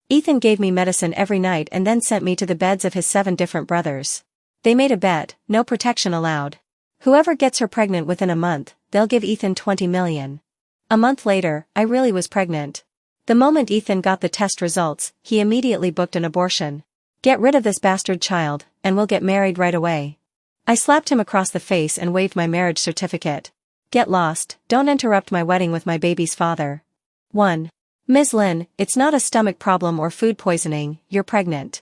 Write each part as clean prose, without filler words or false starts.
Ethan gave me medicine every night and then sent me to the beds of his 7 different brothers. They made a bet, no protection allowed. Whoever gets her pregnant within a month, they'll give Ethan 20 million. A month later, I really was pregnant. The moment Ethan got the test results, he immediately booked an abortion. Get rid of this bastard child, and we'll get married right away. I slapped him across the face and waved my marriage certificate. Get lost, don't interrupt my wedding with my baby's father. 1. Ms. Lin, it's not a stomach problem or food poisoning, you're pregnant.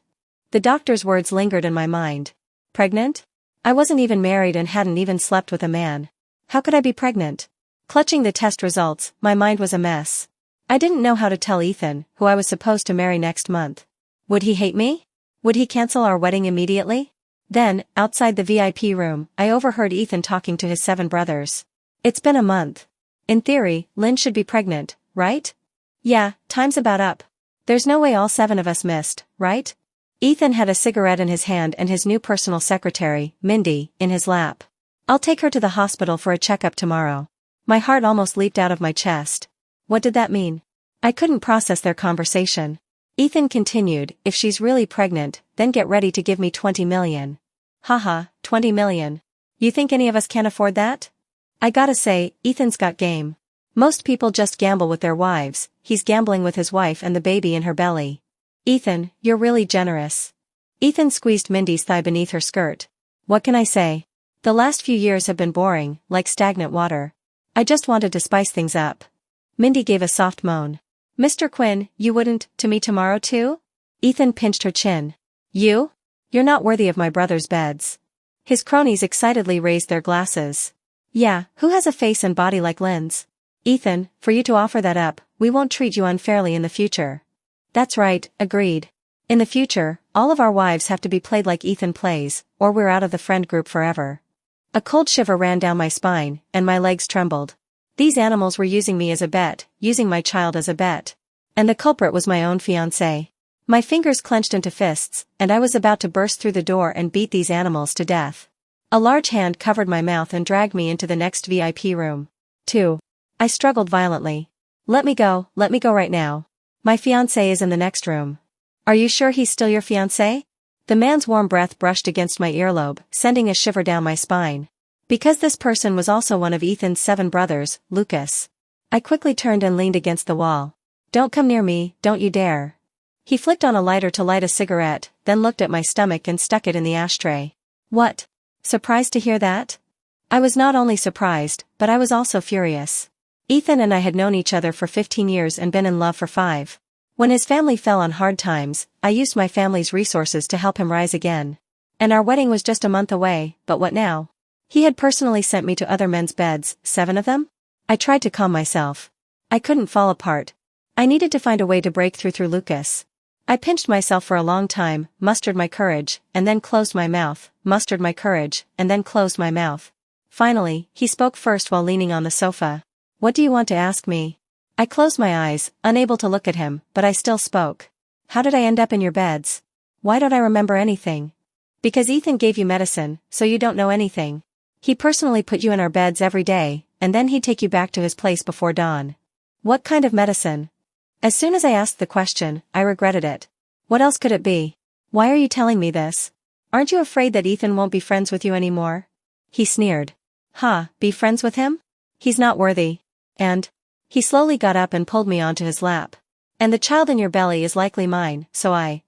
The doctor's words lingered in my mind. Pregnant? I wasn't even married and hadn't even slept with a man. How could I be pregnant? Clutching the test results, my mind was a mess. I didn't know how to tell Ethan, who I was supposed to marry next month. Would he hate me? Would he cancel our wedding immediately? Then, outside the VIP room, I overheard Ethan talking to his 7 brothers. It's been a month. In theory, Lynn should be pregnant, right? Yeah, time's about up. There's no way all 7 of us missed, right? Ethan had a cigarette in his hand and his new personal secretary, Mindy, in his lap. I'll take her to the hospital for a checkup tomorrow. My heart almost leaped out of my chest. What did that mean? I couldn't process their conversation. Ethan continued, if she's really pregnant, then get ready to give me 20 million. Haha, 20 million. You think any of us can afford that? I gotta say, Ethan's got game. Most people just gamble with their wives, he's gambling with his wife and the baby in her belly. Ethan, you're really generous. Ethan squeezed Mindy's thigh beneath her skirt. What can I say? The last few years have been boring, like stagnant water. I just wanted to spice things up. Mindy gave a soft moan. Mr. Quinn, you wouldn't, to me tomorrow too? Ethan pinched her chin. You? You're not worthy of my brother's beds. His cronies excitedly raised their glasses. Yeah, who has a face and body like Lynn's? Ethan, for you to offer that up, we won't treat you unfairly in the future. That's right, agreed. In the future, all of our wives have to be played like Ethan plays, or we're out of the friend group forever. A cold shiver ran down my spine, and my legs trembled. These animals were using me as a bet, using my child as a bet. And the culprit was my own fiancé. My fingers clenched into fists, and I was about to burst through the door and beat these animals to death. A large hand covered my mouth and dragged me into the next VIP room. 2. I struggled violently. Let me go right now. My fiancé is in the next room. Are you sure he's still your fiancé? The man's warm breath brushed against my earlobe, sending a shiver down my spine. Because this person was also one of Ethan's 7 brothers, Lucas. I quickly turned and leaned against the wall. Don't come near me, don't you dare. He flicked on a lighter to light a cigarette, then looked at my stomach and stuck it in the ashtray. What? Surprised to hear that? I was not only surprised, but I was also furious. Ethan and I had known each other for 15 years and been in love for 5. When his family fell on hard times, I used my family's resources to help him rise again. And our wedding was just a month away, but what now? He had personally sent me to other men's beds, 7 of them? I tried to calm myself. I couldn't fall apart. I needed to find a way to break through Lucas. I pinched myself for a long time, mustered my courage, and then closed my mouth, mustered my courage, and then closed my mouth. Finally, he spoke first while leaning on the sofa. What do you want to ask me? I closed my eyes, unable to look at him, but I still spoke. How did I end up in your beds? Why don't I remember anything? Because Ethan gave you medicine, so you don't know anything. He personally put you in our beds every day, and then he'd take you back to his place before dawn. What kind of medicine? As soon as I asked the question, I regretted it. What else could it be? Why are you telling me this? Aren't you afraid that Ethan won't be friends with you anymore? He sneered. Be friends with him? He's not worthy. And? He slowly got up and pulled me onto his lap. And the child in your belly is likely mine, so I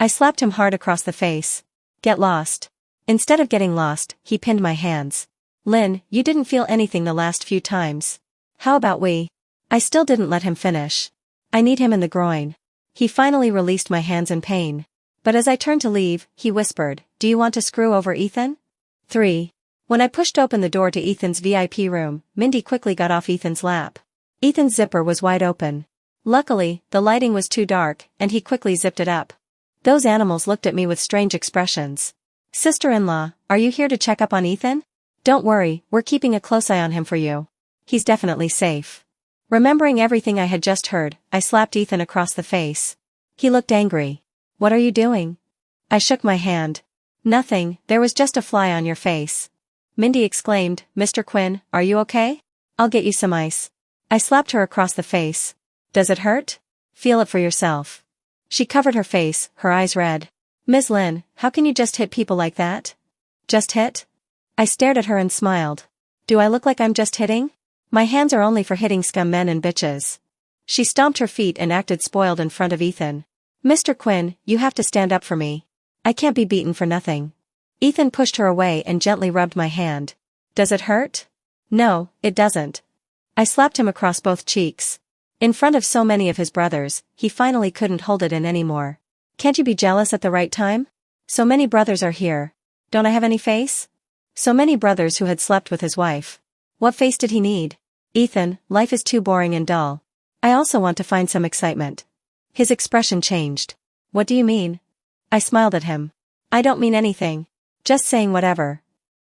slapped him hard across the face. Get lost. Instead of getting lost, he pinned my hands. Lynn, you didn't feel anything the last few times. How about we? I still didn't let him finish. I need him in the groin. He finally released my hands in pain. But as I turned to leave, he whispered, do you want to screw over Ethan? 3. When I pushed open the door to Ethan's VIP room, Mindy quickly got off Ethan's lap. Ethan's zipper was wide open. Luckily, the lighting was too dark, and he quickly zipped it up. Those animals looked at me with strange expressions. Sister-in-law, are you here to check up on Ethan? Don't worry, we're keeping a close eye on him for you. He's definitely safe. Remembering everything I had just heard, I slapped Ethan across the face. He looked angry. What are you doing? I shook my hand. Nothing, there was just a fly on your face. Mindy exclaimed, Mr. Quinn, are you okay? I'll get you some ice. I slapped her across the face. Does it hurt? Feel it for yourself. She covered her face, her eyes red. Ms. Lin, how can you just hit people like that? Just hit? I stared at her and smiled. Do I look like I'm just hitting? My hands are only for hitting scum men and bitches. She stomped her feet and acted spoiled in front of Ethan. Mr. Quinn, you have to stand up for me. I can't be beaten for nothing. Ethan pushed her away and gently rubbed my hand. Does it hurt? No, it doesn't. I slapped him across both cheeks. In front of so many of his brothers, he finally couldn't hold it in anymore. Can't you be jealous at the right time? So many brothers are here. Don't I have any face? So many brothers who had slept with his wife. What face did he need? Ethan, life is too boring and dull. I also want to find some excitement. His expression changed. What do you mean? I smiled at him. I don't mean anything. Just saying whatever.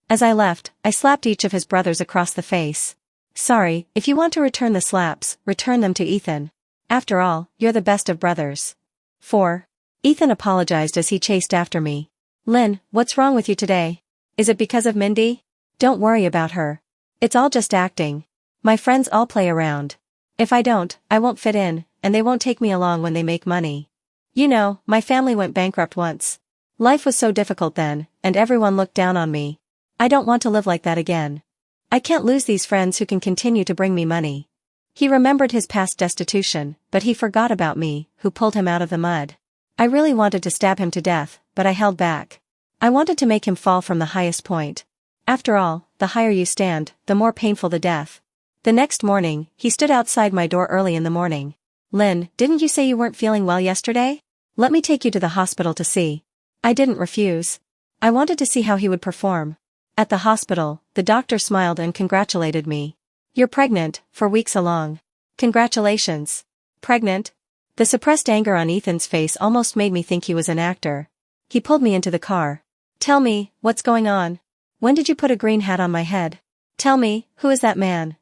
As I left, I slapped each of his brothers across the face. Sorry, if you want to return the slaps, return them to Ethan. After all, you're the best of brothers. 4. Ethan apologized as he chased after me. Lin, what's wrong with you today? Is it because of Mindy? Don't worry about her. It's all just acting. My friends all play around. If I don't, I won't fit in, and they won't take me along when they make money. You know, my family went bankrupt once. Life was so difficult then, and everyone looked down on me. I don't want to live like that again. I can't lose these friends who can continue to bring me money. He remembered his past destitution, but he forgot about me, who pulled him out of the mud. I really wanted to stab him to death, but I held back. I wanted to make him fall from the highest point. After all, the higher you stand, the more painful the death. The next morning, he stood outside my door early in the morning. Lin, didn't you say you weren't feeling well yesterday? Let me take you to the hospital to see. I didn't refuse. I wanted to see how he would perform. At the hospital, the doctor smiled and congratulated me. You're pregnant, for weeks along. Congratulations. Pregnant? The suppressed anger on Ethan's face almost made me think he was an actor. He pulled me into the car. Tell me, what's going on? When did you put a green hat on my head? Tell me, who is that man?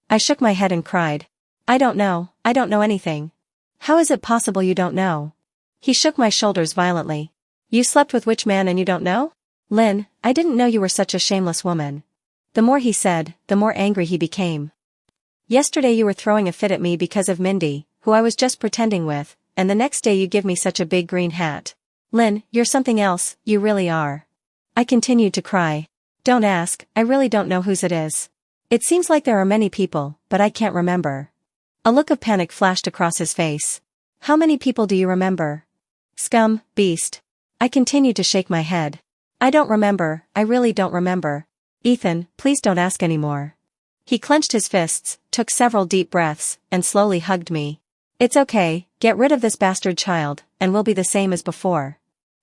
I shook my head and cried. I don't know anything. How is it possible you don't know? He shook my shoulders violently. You slept with which man and you don't know? Lin, I didn't know you were such a shameless woman. The more he said, the more angry he became. Yesterday you were throwing a fit at me because of Mindy, who I was just pretending with, and the next day you give me such a big green hat. Lin, you're something else, you really are. I continued to cry. Don't ask, I really don't know whose it is. It seems like there are many people, but I can't remember. A look of panic flashed across his face. How many people do you remember? Scum, beast. I continued to shake my head. I don't remember, I really don't remember. Ethan, please don't ask anymore. He clenched his fists, took several deep breaths, and slowly hugged me. It's okay, get rid of this bastard child, and we'll be the same as before.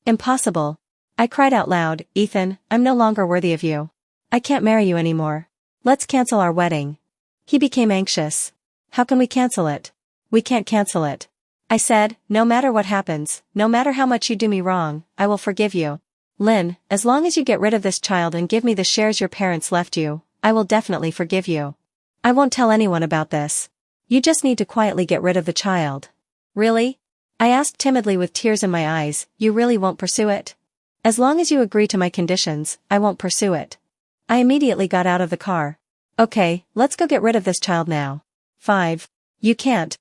Impossible. I cried out loud, Ethan, I'm no longer worthy of you. I can't marry you anymore. Let's cancel our wedding. He became anxious. How can we cancel it? We can't cancel it. I said, no matter what happens, no matter how much you do me wrong, I will forgive you. Lin, as long as you get rid of this child and give me the shares your parents left you, I will definitely forgive you. I won't tell anyone about this. You just need to quietly get rid of the child. Really? I asked timidly with tears in my eyes, you really won't pursue it? As long as you agree to my conditions, I won't pursue it. I immediately got out of the car. Okay, let's go get rid of this child now. 5. You can't.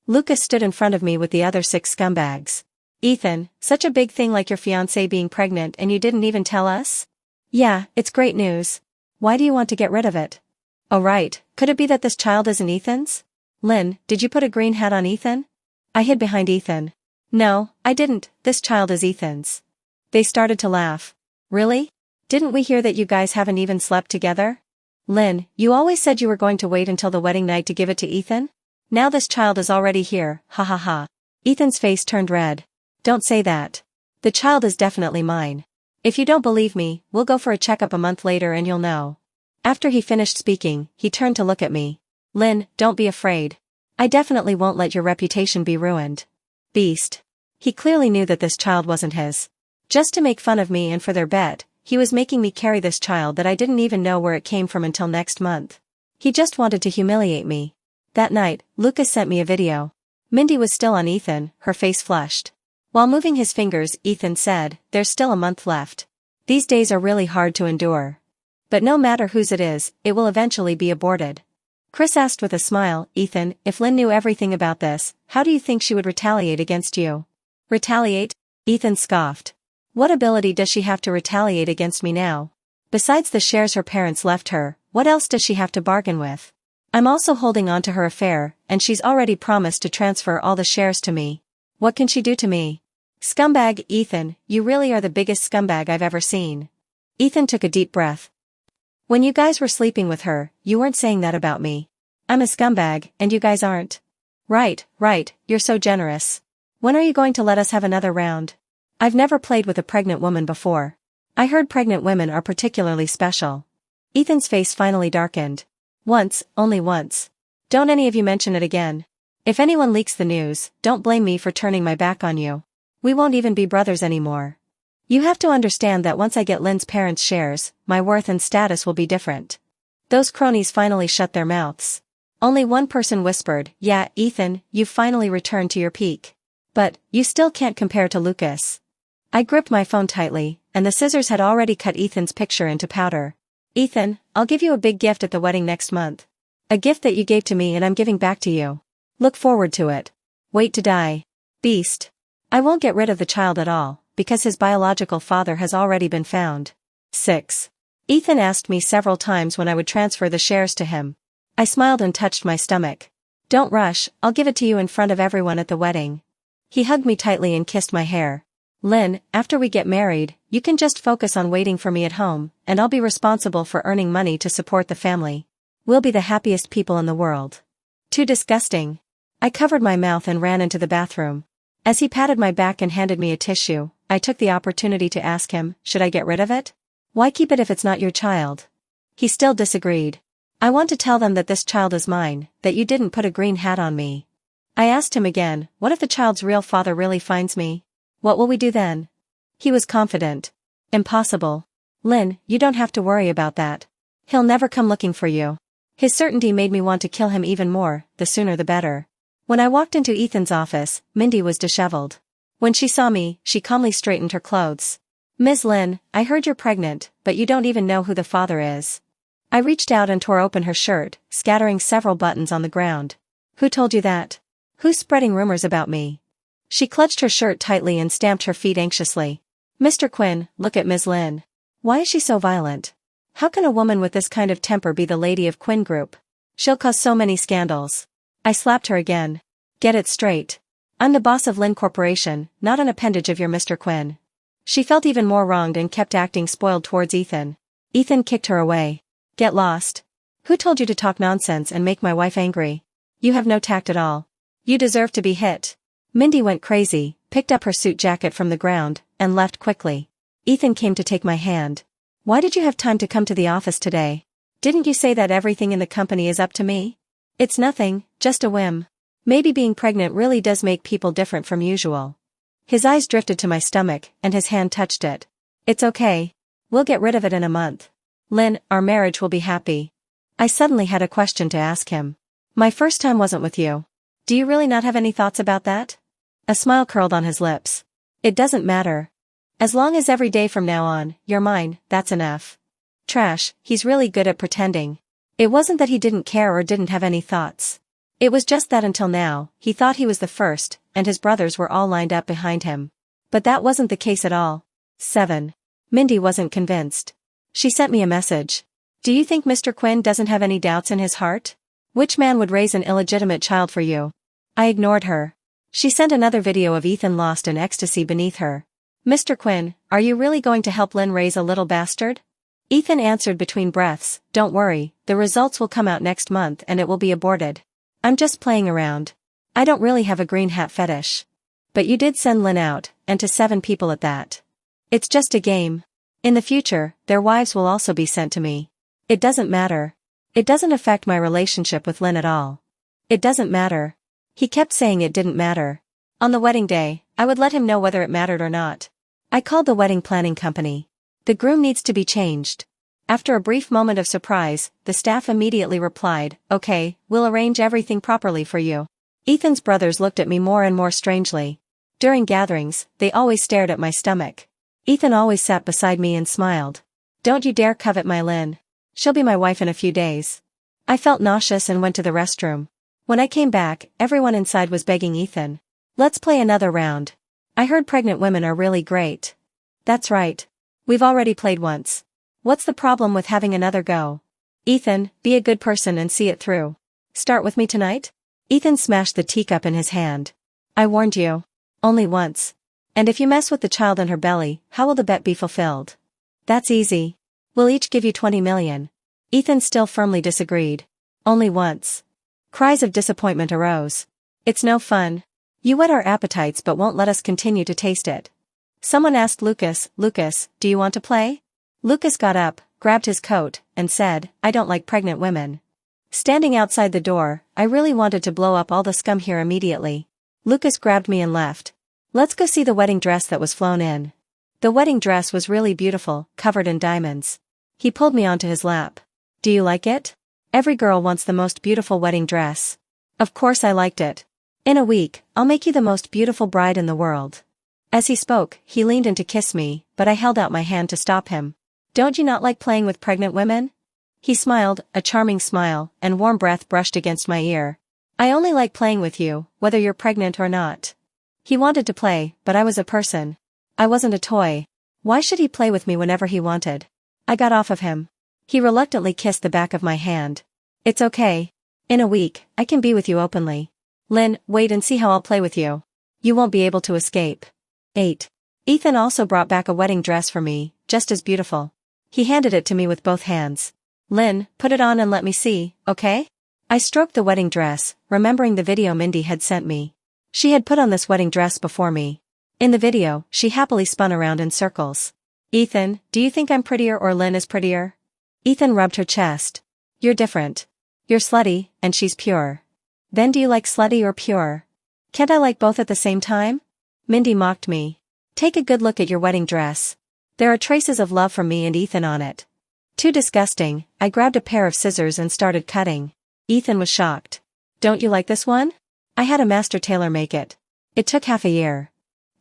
Lucas stood in front of me with the other 6 scumbags. Ethan, such a big thing like your fiancé being pregnant and you didn't even tell us? Yeah, it's great news. Why do you want to get rid of it? Oh right, could it be that this child isn't Ethan's? Lin, did you put a green hat on Ethan? I hid behind Ethan. No, I didn't, this child is Ethan's. They started to laugh. Really? Didn't we hear that you guys haven't even slept together? Lin, you always said you were going to wait until the wedding night to give it to Ethan? Now this child is already here, ha ha ha. Ethan's face turned red. Don't say that. The child is definitely mine. If you don't believe me, we'll go for a checkup a month later and you'll know. After he finished speaking, he turned to look at me. Lin, don't be afraid. I definitely won't let your reputation be ruined. Beast. He clearly knew that this child wasn't his. Just to make fun of me and for their bet, he was making me carry this child that I didn't even know where it came from until next month. He just wanted to humiliate me. That night, Lucas sent me a video. Mindy was still on Ethan, her face flushed. While moving his fingers, Ethan said, there's still a month left. These days are really hard to endure. But no matter whose it is, it will eventually be aborted. Chris asked with a smile, Ethan, if Lynn knew everything about this, how do you think she would retaliate against you? Retaliate? Ethan scoffed. What ability does she have to retaliate against me now? Besides the shares her parents left her, what else does she have to bargain with? I'm also holding on to her affair, and she's already promised to transfer all the shares to me. What can she do to me? Scumbag, Ethan, you really are the biggest scumbag I've ever seen. Ethan took a deep breath. When you guys were sleeping with her, you weren't saying that about me. I'm a scumbag, and you guys aren't. Right, you're so generous. When are you going to let us have another round? I've never played with a pregnant woman before. I heard pregnant women are particularly special. Ethan's face finally darkened. Once, only once. Don't any of you mention it again. If anyone leaks the news, don't blame me for turning my back on you. We won't even be brothers anymore. You have to understand that once I get Lynn's parents' shares, my worth and status will be different. Those cronies finally shut their mouths. Only one person whispered, yeah, Ethan, you've finally returned to your peak. But, you still can't compare to Lucas. I gripped my phone tightly, and the scissors had already cut Ethan's picture into powder. Ethan, I'll give you a big gift at the wedding next month. A gift that you gave to me and I'm giving back to you. Look forward to it. Wait to die. Beast. I won't get rid of the child at all, because his biological father has already been found. 6. Ethan asked me several times when I would transfer the shares to him. I smiled and touched my stomach. Don't rush, I'll give it to you in front of everyone at the wedding. He hugged me tightly and kissed my hair. Lynn, after we get married, you can just focus on waiting for me at home, and I'll be responsible for earning money to support the family. We'll be the happiest people in the world. Too disgusting. I covered my mouth and ran into the bathroom. As he patted my back and handed me a tissue, I took the opportunity to ask him, should I get rid of it? Why keep it if it's not your child? He still disagreed. I want to tell them that this child is mine, that you didn't put a green hat on me. I asked him again, what if the child's real father really finds me? What will we do then? He was confident. Impossible. Lynn, you don't have to worry about that. He'll never come looking for you. His certainty made me want to kill him even more, the sooner the better. When I walked into Ethan's office, Mindy was disheveled. When she saw me, she calmly straightened her clothes. Ms. Lynn, I heard you're pregnant, but you don't even know who the father is. I reached out and tore open her shirt, scattering several buttons on the ground. Who told you that? Who's spreading rumors about me? She clutched her shirt tightly and stamped her feet anxiously. Mr. Quinn, look at Ms. Lynn. Why is she so violent? How can a woman with this kind of temper be the lady of Quinn Group? She'll cause so many scandals. I slapped her again. Get it straight. I'm the boss of Lynn Corporation, not an appendage of your Mr. Quinn. She felt even more wronged and kept acting spoiled towards Ethan. Ethan kicked her away. Get lost. Who told you to talk nonsense and make my wife angry? You have no tact at all. You deserve to be hit. Mindy went crazy, picked up her suit jacket from the ground, and left quickly. Ethan came to take my hand. Why did you have time to come to the office today? Didn't you say that everything in the company is up to me? It's nothing, just a whim. Maybe being pregnant really does make people different from usual. His eyes drifted to my stomach, and his hand touched it. It's okay. We'll get rid of it in a month. Lynn, our marriage will be happy. I suddenly had a question to ask him. My first time wasn't with you. Do you really not have any thoughts about that? A smile curled on his lips. It doesn't matter. As long as every day from now on, you're mine, that's enough. Trash, he's really good at pretending. It wasn't that he didn't care or didn't have any thoughts. It was just that until now, he thought he was the first, and his brothers were all lined up behind him. But that wasn't the case at all. 7. Mindy wasn't convinced. She sent me a message. Do you think Mr. Quinn doesn't have any doubts in his heart? Which man would raise an illegitimate child for you? I ignored her. She sent another video of Ethan lost in ecstasy beneath her. Mr. Quinn, are you really going to help Lynn raise a little bastard? Ethan answered between breaths, don't worry, the results will come out next month and it will be aborted. I'm just playing around. I don't really have a green hat fetish. But you did send Lynn out, and to 7 people at that. It's just a game. In the future, their wives will also be sent to me. It doesn't matter. It doesn't affect my relationship with Lynn at all. It doesn't matter. He kept saying it didn't matter. On the wedding day, I would let him know whether it mattered or not. I called the wedding planning company. The groom needs to be changed. After a brief moment of surprise, the staff immediately replied, okay, we'll arrange everything properly for you. Ethan's brothers looked at me more and more strangely. During gatherings, they always stared at my stomach. Ethan always sat beside me and smiled. Don't you dare covet my Lynn. She'll be my wife in a few days. I felt nauseous and went to the restroom. When I came back, everyone inside was begging Ethan. Let's play another round. I heard pregnant women are really great. That's right. We've already played once. What's the problem with having another go? Ethan, be a good person and see it through. Start with me tonight? Ethan smashed the teacup in his hand. I warned you. Only once. And if you mess with the child in her belly, how will the bet be fulfilled? That's easy. We'll each give you 20 million. Ethan still firmly disagreed. Only once. Cries of disappointment arose. It's no fun. You whet our appetites but won't let us continue to taste it. Someone asked Lucas, Lucas, do you want to play? Lucas got up, grabbed his coat, and said, I don't like pregnant women. Standing outside the door, I really wanted to blow up all the scum here immediately. Lucas grabbed me and left. Let's go see the wedding dress that was flown in. The wedding dress was really beautiful, covered in diamonds. He pulled me onto his lap. Do you like it? Every girl wants the most beautiful wedding dress. Of course I liked it. In a week, I'll make you the most beautiful bride in the world. As he spoke, he leaned in to kiss me, but I held out my hand to stop him. Don't you not like playing with pregnant women? He smiled, a charming smile, and warm breath brushed against my ear. I only like playing with you, whether you're pregnant or not. He wanted to play, but I was a person. I wasn't a toy. Why should he play with me whenever he wanted? I got off of him. He reluctantly kissed the back of my hand. It's okay. In a week, I can be with you openly. Lynn, wait and see how I'll play with you. You won't be able to escape. 8. Ethan also brought back a wedding dress for me, just as beautiful. He handed it to me with both hands. Lynn, put it on and let me see, okay? I stroked the wedding dress, remembering the video Mindy had sent me. She had put on this wedding dress before me. In the video, she happily spun around in circles. Ethan, do you think I'm prettier or Lynn is prettier? Ethan rubbed her chest. You're different. You're slutty, and she's pure. Then do you like slutty or pure? Can't I like both at the same time? Mindy mocked me. Take a good look at your wedding dress. There are traces of love from me and Ethan on it. Too disgusting, I grabbed a pair of scissors and started cutting. Ethan was shocked. Don't you like this one? I had a master tailor make it. It took half a year.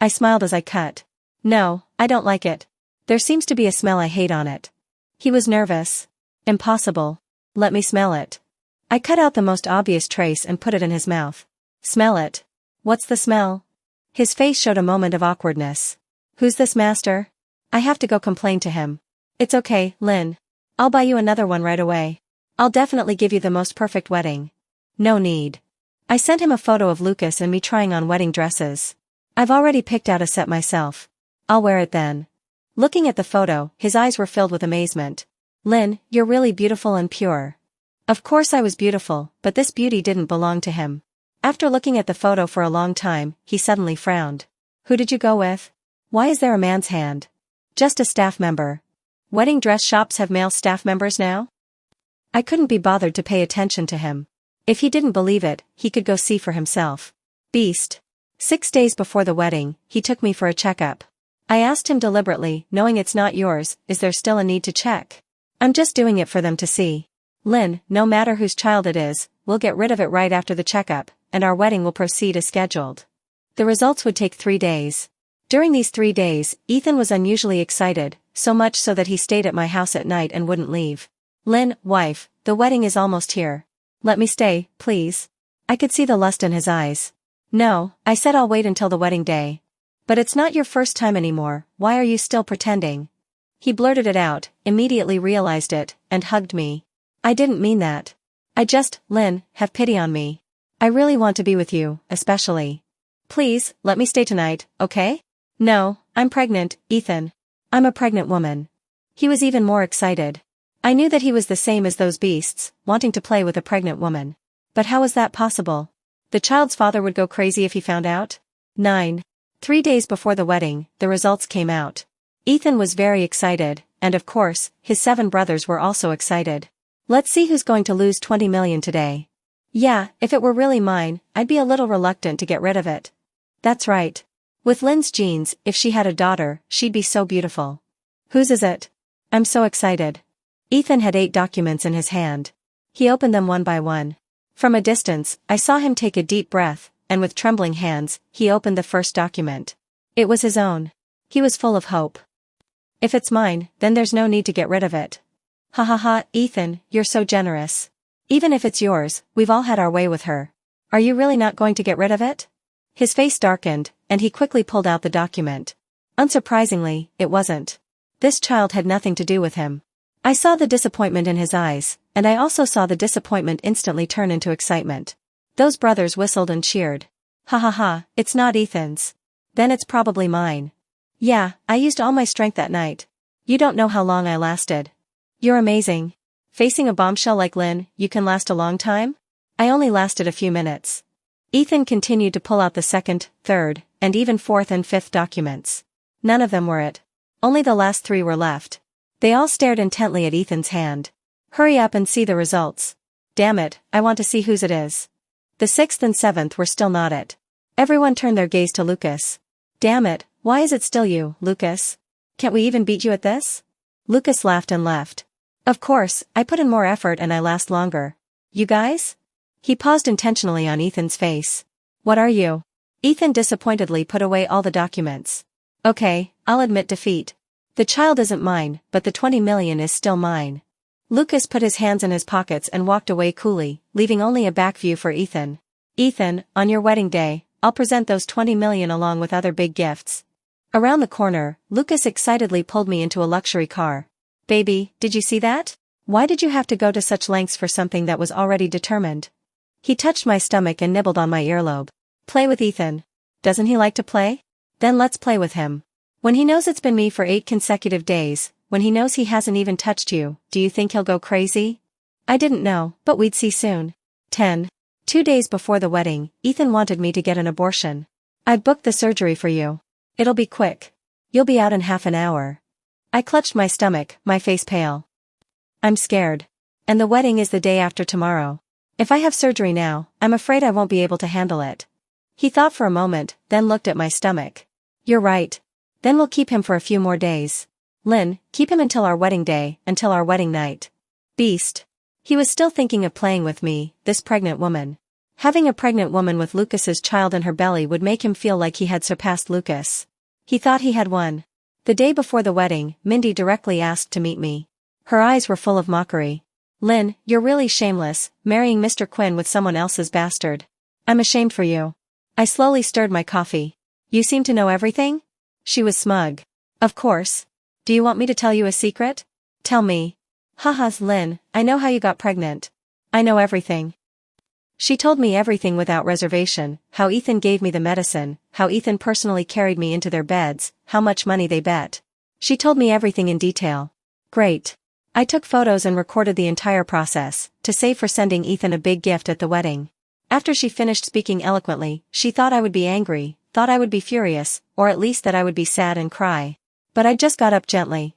I smiled as I cut. No, I don't like it. There seems to be a smell I hate on it. He was nervous. Impossible. Let me smell it. I cut out the most obvious trace and put it in his mouth. Smell it. What's the smell? His face showed a moment of awkwardness. Who's this master? I have to go complain to him. It's okay, Lynn. I'll buy you another one right away. I'll definitely give you the most perfect wedding. No need. I sent him a photo of Lucas and me trying on wedding dresses. I've already picked out a set myself. I'll wear it then. Looking at the photo, his eyes were filled with amazement. Lynn, you're really beautiful and pure. Of course I was beautiful, but this beauty didn't belong to him. After looking at the photo for a long time, he suddenly frowned. Who did you go with? Why is there a man's hand? Just a staff member. Wedding dress shops have male staff members now? I couldn't be bothered to pay attention to him. If he didn't believe it, he could go see for himself. Beast. 6 days before the wedding, he took me for a checkup. I asked him deliberately, knowing it's not yours, is there still a need to check? I'm just doing it for them to see. Lynn, no matter whose child it is, we'll get rid of it right after the checkup, and our wedding will proceed as scheduled. The results would take 3 days. During these 3 days, Ethan was unusually excited, so much so that he stayed at my house at night and wouldn't leave. Lynn, wife, the wedding is almost here. Let me stay, please. I could see the lust in his eyes. No, I said I'll wait until the wedding day. But it's not your first time anymore, why are you still pretending? He blurted it out, immediately realized it, and hugged me. I didn't mean that. Lynn, have pity on me. I really want to be with you, especially. Please, let me stay tonight, okay? No, I'm pregnant, Ethan. I'm a pregnant woman. He was even more excited. I knew that he was the same as those beasts, wanting to play with a pregnant woman. But how was that possible? The child's father would go crazy if he found out? 9. 3 days before the wedding, the results came out. Ethan was very excited, and of course, his 7 brothers were also excited. Let's see who's going to lose 20 million today. Yeah, if it were really mine, I'd be a little reluctant to get rid of it. That's right. With Lynn's genes, if she had a daughter, she'd be so beautiful. Whose is it? I'm so excited. Ethan had 8 documents in his hand. He opened them one by one. From a distance, I saw him take a deep breath, and with trembling hands, he opened the first document. It was his own. He was full of hope. If it's mine, then there's no need to get rid of it. Ha ha ha, Ethan, you're so generous. Even if it's yours, we've all had our way with her. Are you really not going to get rid of it? His face darkened, and he quickly pulled out the document. Unsurprisingly, it wasn't. This child had nothing to do with him. I saw the disappointment in his eyes, and I also saw the disappointment instantly turn into excitement. Those brothers whistled and cheered. Ha ha ha, it's not Ethan's. Then it's probably mine. Yeah, I used all my strength that night. You don't know how long I lasted. You're amazing. Facing a bombshell like Lynn, you can last a long time? I only lasted a few minutes. Ethan continued to pull out the second, third, and even fourth and fifth documents. None of them were it. Only the last 3 were left. They all stared intently at Ethan's hand. Hurry up and see the results. Damn it, I want to see whose it is. The 6th and 7th were still not it. Everyone turned their gaze to Lucas. Damn it, why is it still you, Lucas? Can't we even beat you at this? Lucas laughed and left. Of course, I put in more effort and I last longer. You guys? He paused intentionally on Ethan's face. What are you? Ethan disappointedly put away all the documents. Okay, I'll admit defeat. The child isn't mine, but the 20 million is still mine. Lucas put his hands in his pockets and walked away coolly, leaving only a back view for Ethan. Ethan, on your wedding day, I'll present those 20 million along with other big gifts. Around the corner, Lucas excitedly pulled me into a luxury car. Baby, did you see that? Why did you have to go to such lengths for something that was already determined? He touched my stomach and nibbled on my earlobe. Play with Ethan. Doesn't he like to play? Then let's play with him. When he knows it's been me for 8 consecutive days, when he knows he hasn't even touched you, do you think he'll go crazy? I didn't know, but we'd see soon. 10. 2 days before the wedding, Ethan wanted me to get an abortion. I've booked the surgery for you. It'll be quick. You'll be out in half an hour. I clutched my stomach, my face pale. I'm scared. And the wedding is the day after tomorrow. If I have surgery now, I'm afraid I won't be able to handle it. He thought for a moment, then looked at my stomach. You're right. Then we'll keep him for a few more days. Lynn, keep him until our wedding day, until our wedding night. Beast. He was still thinking of playing with me, this pregnant woman. Having a pregnant woman with Lucas's child in her belly would make him feel like he had surpassed Lucas. He thought he had won. The day before the wedding, Mindy directly asked to meet me. Her eyes were full of mockery. Lynn, you're really shameless, marrying Mr. Quinn with someone else's bastard. I'm ashamed for you. I slowly stirred my coffee. You seem to know everything? She was smug. Of course. Do you want me to tell you a secret? Tell me. Haha, Lynn, I know how you got pregnant. I know everything. She told me everything without reservation, how Ethan gave me the medicine, how Ethan personally carried me into their beds, how much money they bet. She told me everything in detail. Great. I took photos and recorded the entire process, to save for sending Ethan a big gift at the wedding. After she finished speaking eloquently, she thought I would be angry, thought I would be furious, or at least that I would be sad and cry. But I just got up gently.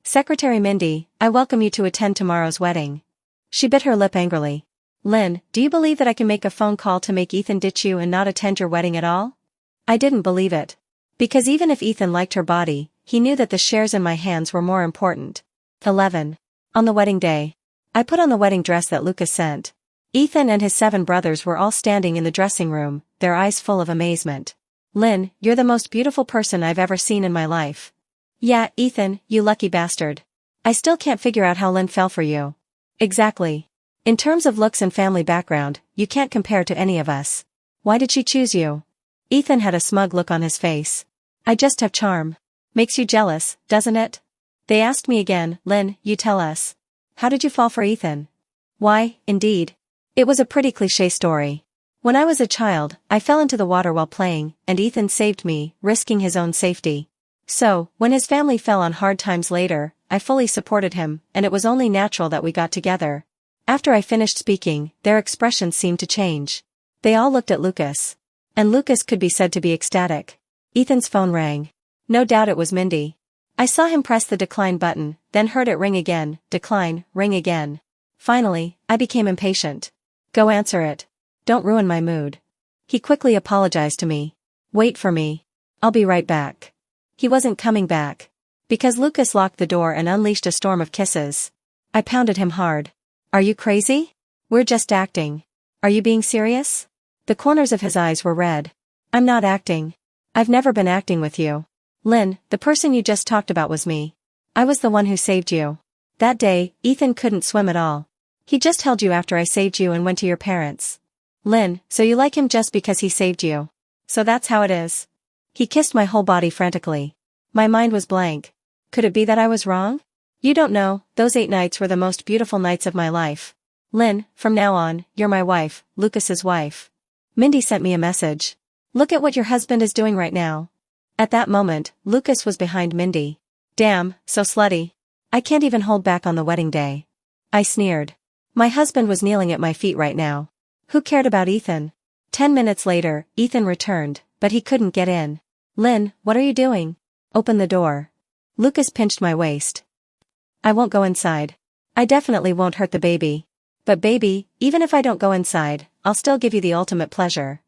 Secretary Mindy, I welcome you to attend tomorrow's wedding. She bit her lip angrily. Lynn, do you believe that I can make a phone call to make Ethan ditch you and not attend your wedding at all? I didn't believe it. Because even if Ethan liked her body, he knew that the shares in my hands were more important. 11. On the wedding day. I put on the wedding dress that Lucas sent. Ethan and his 7 brothers were all standing in the dressing room, their eyes full of amazement. Lynn, you're the most beautiful person I've ever seen in my life. Yeah, Ethan, you lucky bastard. I still can't figure out how Lynn fell for you. Exactly. In terms of looks and family background, you can't compare to any of us. Why did she choose you? Ethan had a smug look on his face. I just have charm. Makes you jealous, doesn't it? They asked me again, Lynn, you tell us. How did you fall for Ethan? Why, indeed. It was a pretty cliché story. When I was a child, I fell into the water while playing, and Ethan saved me, risking his own safety. So, when his family fell on hard times later, I fully supported him, and it was only natural that we got together. After I finished speaking, their expressions seemed to change. They all looked at Lucas. And Lucas could be said to be ecstatic. Ethan's phone rang. No doubt it was Mindy. I saw him press the decline button, then heard it ring again, decline, ring again. Finally, I became impatient. Go answer it. Don't ruin my mood. He quickly apologized to me. Wait for me. I'll be right back. He wasn't coming back. Because Lucas locked the door and unleashed a storm of kisses. I pounded him hard. Are you crazy? We're just acting. Are you being serious? The corners of his eyes were red. I'm not acting. I've never been acting with you. Lynn, the person you just talked about was me. I was the one who saved you. That day, Ethan couldn't swim at all. He just held you after I saved you and went to your parents. Lynn, so you like him just because he saved you? So that's how it is. He kissed my whole body frantically. My mind was blank. Could it be that I was wrong? You don't know, those 8 nights were the most beautiful nights of my life. Lynn, from now on, you're my wife, Lucas's wife. Mindy sent me a message. Look at what your husband is doing right now. At that moment, Lucas was behind Mindy. Damn, so slutty. I can't even hold back on the wedding day. I sneered. My husband was kneeling at my feet right now. Who cared about Ethan? 10 minutes later, Ethan returned, but he couldn't get in. Lynn, what are you doing? Open the door. Lucas pinched my waist. I won't go inside. I definitely won't hurt the baby. But baby, even if I don't go inside, I'll still give you the ultimate pleasure.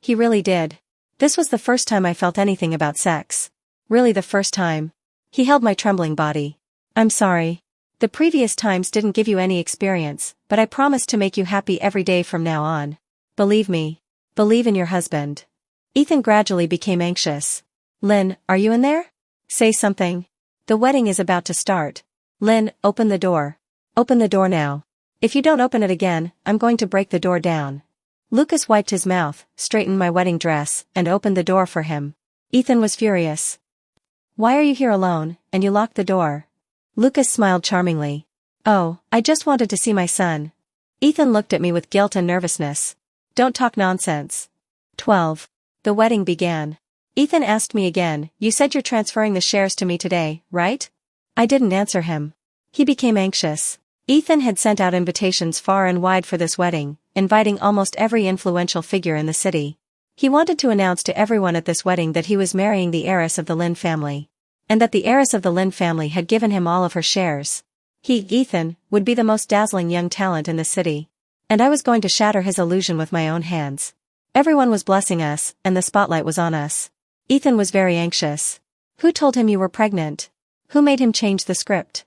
He really did. This was the first time I felt anything about sex. Really the first time. He held my trembling body. I'm sorry. The previous times didn't give you any experience, but I promise to make you happy every day from now on. Believe me. Believe in your husband. Ethan gradually became anxious. Lynn, are you in there? Say something. The wedding is about to start. Lynn, open the door. Open the door now. If you don't open it again, I'm going to break the door down. Lucas wiped his mouth, straightened my wedding dress, and opened the door for him. Ethan was furious. Why are you here alone, and you locked the door? Lucas smiled charmingly. Oh, I just wanted to see my son. Ethan looked at me with guilt and nervousness. Don't talk nonsense. 12. The wedding began. Ethan asked me again, you said you're transferring the shares to me today, right? I didn't answer him. He became anxious. Ethan had sent out invitations far and wide for this wedding, inviting almost every influential figure in the city. He wanted to announce to everyone at this wedding that he was marrying the heiress of the Lynn family. And that the heiress of the Lynn family had given him all of her shares. He, Ethan, would be the most dazzling young talent in the city. And I was going to shatter his illusion with my own hands. Everyone was blessing us, and the spotlight was on us. Ethan was very anxious. Who told him you were pregnant? Who made him change the script?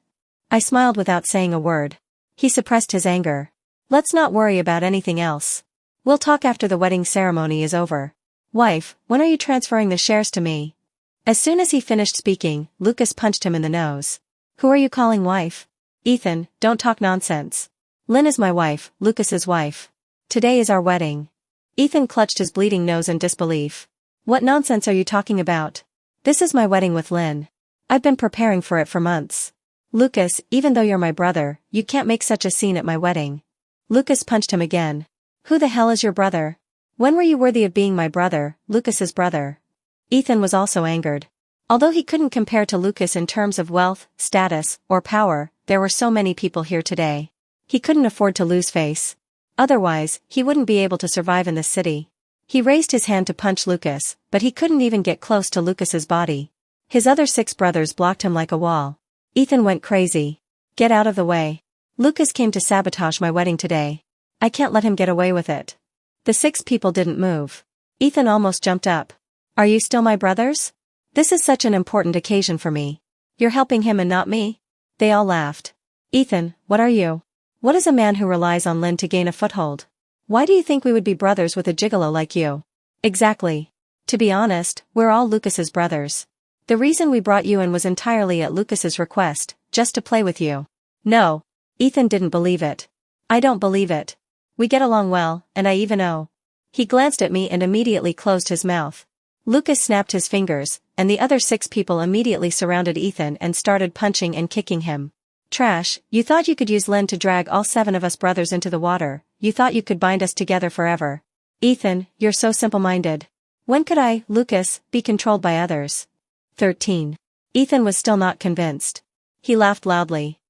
I smiled without saying a word. He suppressed his anger. Let's not worry about anything else. We'll talk after the wedding ceremony is over. Wife, when are you transferring the shares to me? As soon as he finished speaking, Lucas punched him in the nose. Who are you calling wife? Ethan, don't talk nonsense. Lynn is my wife, Lucas's wife. Today is our wedding. Ethan clutched his bleeding nose in disbelief. What nonsense are you talking about? This is my wedding with Lynn. I've been preparing for it for months. Lucas, even though you're my brother, you can't make such a scene at my wedding. Lucas punched him again. Who the hell is your brother? When were you worthy of being my brother, Lucas's brother? Ethan was also angered. Although he couldn't compare to Lucas in terms of wealth, status, or power, there were so many people here today. He couldn't afford to lose face. Otherwise, he wouldn't be able to survive in the city. He raised his hand to punch Lucas, but he couldn't even get close to Lucas's body. His other 6 brothers blocked him like a wall. Ethan went crazy. Get out of the way. Lucas came to sabotage my wedding today. I can't let him get away with it. The 6 people didn't move. Ethan almost jumped up. Are you still my brothers? This is such an important occasion for me. You're helping him and not me? They all laughed. Ethan, what are you? What is a man who relies on Lynn to gain a foothold? Why do you think we would be brothers with a gigolo like you? Exactly. To be honest, we're all Lucas's brothers. The reason we brought you in was entirely at Lucas's request, just to play with you. No. Ethan didn't believe it. I don't believe it. We get along well, and I even owe. He glanced at me and immediately closed his mouth. Lucas snapped his fingers, and the other 6 people immediately surrounded Ethan and started punching and kicking him. Trash, you thought you could use Lynn to drag all 7 of us brothers into the water, you thought you could bind us together forever. Ethan, you're so simple-minded. When could I, Lucas, be controlled by others? 13. Ethan was still not convinced. He laughed loudly.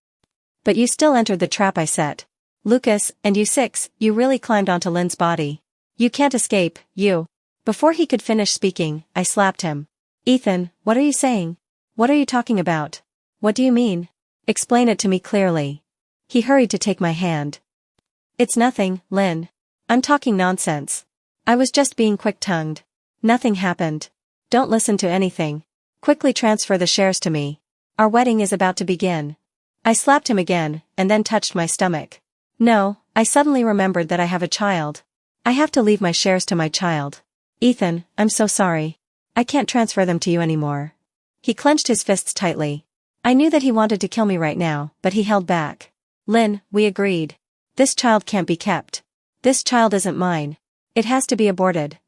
But you still entered the trap I set. Lucas, and you 6, you really climbed onto Lynn's body. You can't escape, you. Before he could finish speaking, I slapped him. Ethan, what are you saying? What are you talking about? What do you mean? Explain it to me clearly. He hurried to take my hand. It's nothing, Lynn. I'm talking nonsense. I was just being quick-tongued. Nothing happened. Don't listen to anything. Quickly transfer the shares to me. Our wedding is about to begin. I slapped him again, and then touched my stomach. No, I suddenly remembered that I have a child. I have to leave my shares to my child. Ethan, I'm so sorry. I can't transfer them to you anymore. He clenched his fists tightly. I knew that he wanted to kill me right now, but he held back. Lynn, we agreed. This child can't be kept. This child isn't mine. It has to be aborted.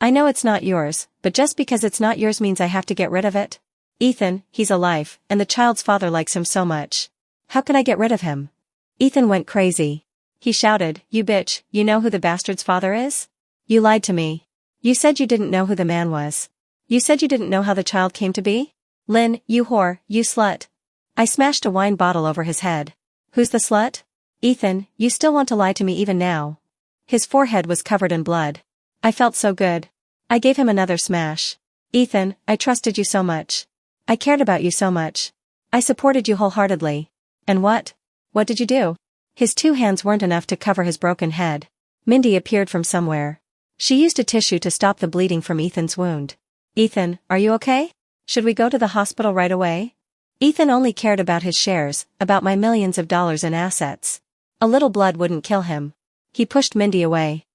I know it's not yours, but just because it's not yours means I have to get rid of it? Ethan, he's alive, and the child's father likes him so much. How can I get rid of him? Ethan went crazy. He shouted, "You bitch, you know who the bastard's father is? You lied to me. You said you didn't know who the man was. You said you didn't know how the child came to be? Lynn, you whore, you slut." I smashed a wine bottle over his head. Who's the slut? Ethan, you still want to lie to me even now? His forehead was covered in blood. I felt so good. I gave him another smash. Ethan, I trusted you so much. I cared about you so much. I supported you wholeheartedly. And what? What did you do? His two hands weren't enough to cover his broken head. Mindy appeared from somewhere. She used a tissue to stop the bleeding from Ethan's wound. Ethan, are you okay? Should we go to the hospital right away? Ethan only cared about his shares, about my millions of dollars in assets. A little blood wouldn't kill him. He pushed Mindy away.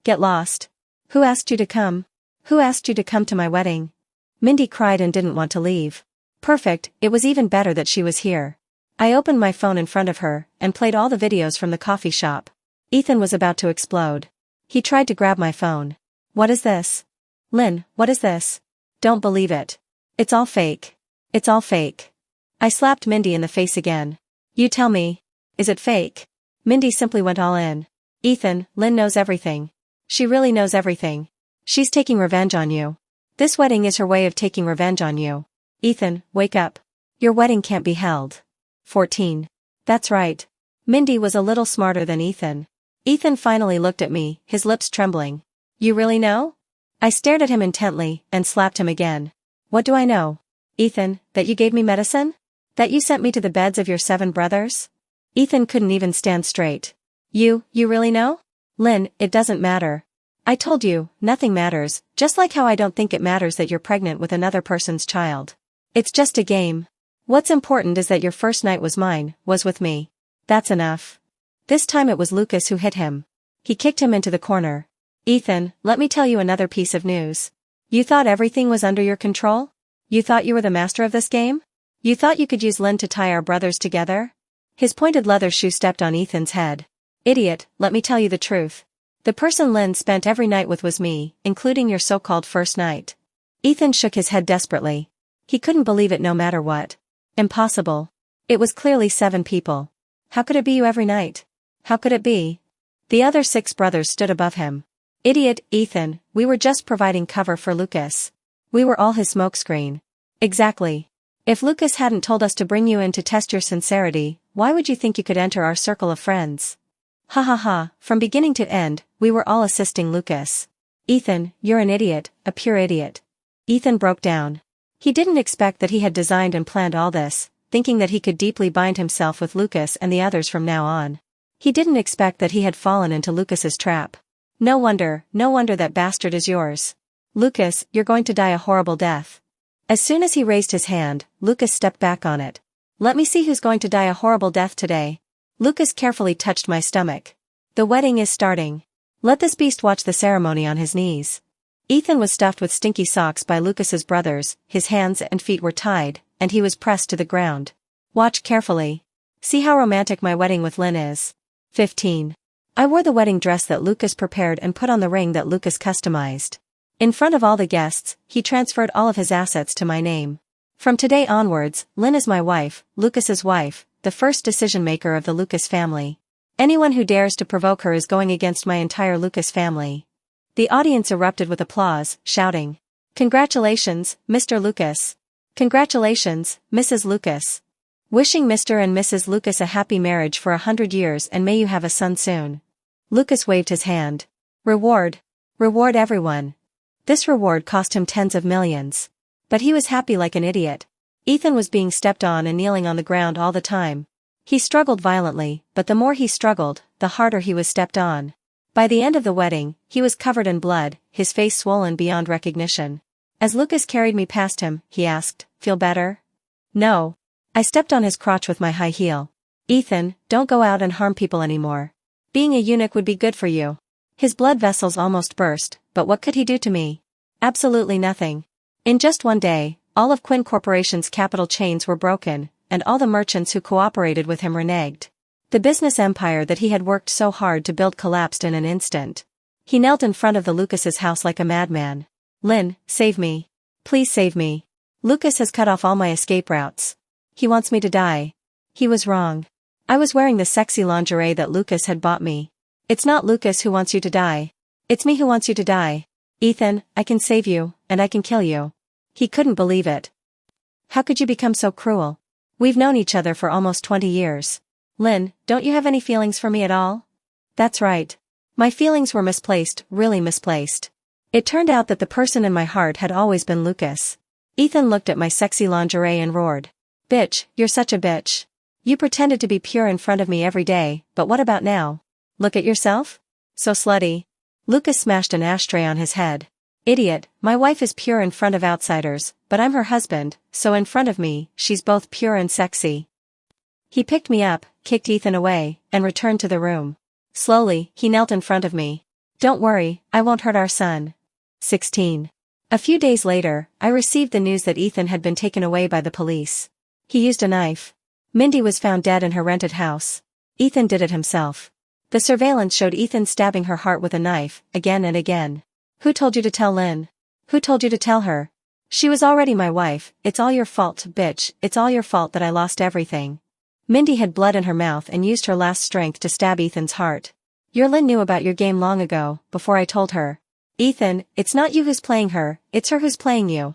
Get lost. Who asked you to come? Who asked you to come to my wedding? Mindy cried and didn't want to leave. Perfect, it was even better that she was here. I opened my phone in front of her, and played all the videos from the coffee shop. Ethan was about to explode. He tried to grab my phone. What is this? Lynn, what is this? Don't believe it. It's all fake. It's all fake. I slapped Mindy in the face again. You tell me. Is it fake? Mindy simply went all in. Ethan, Lynn knows everything. She really knows everything. She's taking revenge on you. This wedding is her way of taking revenge on you. Ethan, wake up. Your wedding can't be held. 14. That's right. Mindy was a little smarter than Ethan. Ethan finally looked at me, his lips trembling. You really know? I stared at him intently, and slapped him again. What do I know? Ethan, that you gave me medicine? That you sent me to the beds of your 7 brothers? Ethan couldn't even stand straight. You really know? Lynn, it doesn't matter. I told you, nothing matters, just like how I don't think it matters that you're pregnant with another person's child. It's just a game. What's important is that your first night was mine, was with me. That's enough. This time it was Lucas who hit him. He kicked him into the corner. Ethan, let me tell you another piece of news. You thought everything was under your control? You thought you were the master of this game? You thought you could use Lynn to tie our brothers together? His pointed leather shoe stepped on Ethan's head. Idiot, let me tell you the truth. The person Lynn spent every night with was me, including your so-called first night. Ethan shook his head desperately. He couldn't believe it no matter what. Impossible. It was clearly 7 people. How could it be you every night? How could it be? The other 6 brothers stood above him. Idiot, Ethan, we were just providing cover for Lucas. We were all his smokescreen. Exactly. If Lucas hadn't told us to bring you in to test your sincerity, why would you think you could enter our circle of friends? Ha ha ha, from beginning to end, we were all assisting Lucas. Ethan, you're an idiot, a pure idiot. Ethan broke down. He didn't expect that he had designed and planned all this, thinking that he could deeply bind himself with Lucas and the others from now on. He didn't expect that he had fallen into Lucas's trap. No wonder that bastard is yours. Lucas, you're going to die a horrible death. As soon as he raised his hand, Lucas stepped back on it. Let me see who's going to die a horrible death today. Lucas carefully touched my stomach. The wedding is starting. Let this beast watch the ceremony on his knees. Ethan was stuffed with stinky socks by Lucas's brothers, his hands and feet were tied, and he was pressed to the ground. Watch carefully. See how romantic my wedding with Lynn is. 15. I wore the wedding dress that Lucas prepared and put on the ring that Lucas customized. In front of all the guests, he transferred all of his assets to my name. From today onwards, Lynn is my wife, Lucas's wife, the first decision-maker of the Lucas family. Anyone who dares to provoke her is going against my entire Lucas family. The audience erupted with applause, shouting, "Congratulations, Mr. Lucas. Congratulations, Mrs. Lucas. Wishing Mr. and Mrs. Lucas a happy marriage for 100 years and may you have a son soon." Lucas waved his hand. Reward. Reward everyone. This reward cost him tens of millions. But he was happy like an idiot. Ethan was being stepped on and kneeling on the ground all the time. He struggled violently, but the more he struggled, the harder he was stepped on. By the end of the wedding, he was covered in blood, his face swollen beyond recognition. As Lucas carried me past him, he asked, "Feel better?" No. I stepped on his crotch with my high heel. Ethan, don't go out and harm people anymore. Being a eunuch would be good for you. His blood vessels almost burst, but what could he do to me? Absolutely nothing. In just one day, all of Quinn Corporation's capital chains were broken, and all the merchants who cooperated with him reneged. The business empire that he had worked so hard to build collapsed in an instant. He knelt in front of the Lucas's house like a madman. Lynn, save me. Please save me. Lucas has cut off all my escape routes. He wants me to die. He was wrong. I was wearing the sexy lingerie that Lucas had bought me. It's not Lucas who wants you to die. It's me who wants you to die. Ethan, I can save you, and I can kill you. He couldn't believe it. How could you become so cruel? We've known each other for almost 20 years. Lynn, don't you have any feelings for me at all? That's right. My feelings were misplaced, really misplaced. It turned out that the person in my heart had always been Lucas. Ethan looked at my sexy lingerie and roared. Bitch, you're such a bitch. You pretended to be pure in front of me every day, but what about now? Look at yourself? So slutty. Lucas smashed an ashtray on his head. Idiot, my wife is pure in front of outsiders, but I'm her husband, so in front of me, she's both pure and sexy. He picked me up, kicked Ethan away, and returned to the room. Slowly, he knelt in front of me. Don't worry, I won't hurt our son. 16. A few days later, I received the news that Ethan had been taken away by the police. He used a knife. Mindy was found dead in her rented house. Ethan did it himself. The surveillance showed Ethan stabbing her heart with a knife, again and again. Who told you to tell Lynn? Who told you to tell her? She was already my wife. It's all your fault, bitch, it's all your fault that I lost everything. Mindy had blood in her mouth and used her last strength to stab Ethan's heart. Your Lynn knew about your game long ago, before I told her. Ethan, it's not you who's playing her, it's her who's playing you.